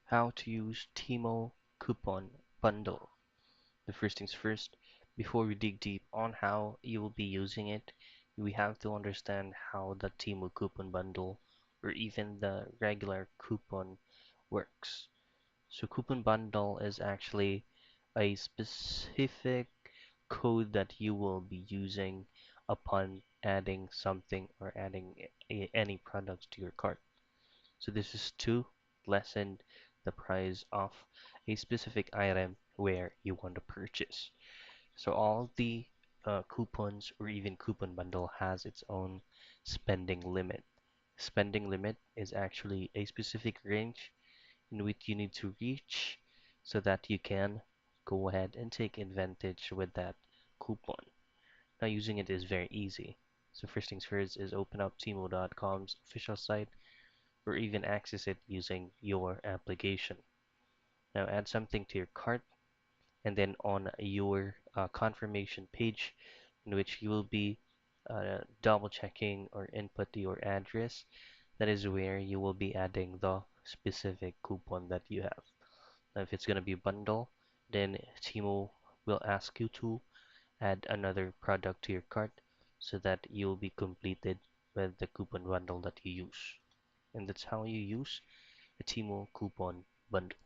How to use Temu coupon bundle. The first things first, before we dig deep on how you will be using it, we have to understand how the Temu coupon bundle or even the regular coupon works. So coupon bundle is actually a specific code that you will be using upon adding something or adding any products to your cart. So this is to lessen the price of a specific item where you want to purchase. So all the coupons or even coupon bundle has its own spending limit. Spending limit is actually a specific range in which you need to reach so that you can go ahead and take advantage with that coupon. Now using it is very easy. So first things first is open up Temu.com's official site or even access it using your application. Now add something to your cart and then on your confirmation page in which you will be double checking or input your address. That is where you will be adding the specific coupon that you have. Now if it's going to be bundle, then Timo will ask you to add another product to your cart so that you'll be completed with the coupon bundle that you use. And that's how you use a Timo coupon bundle.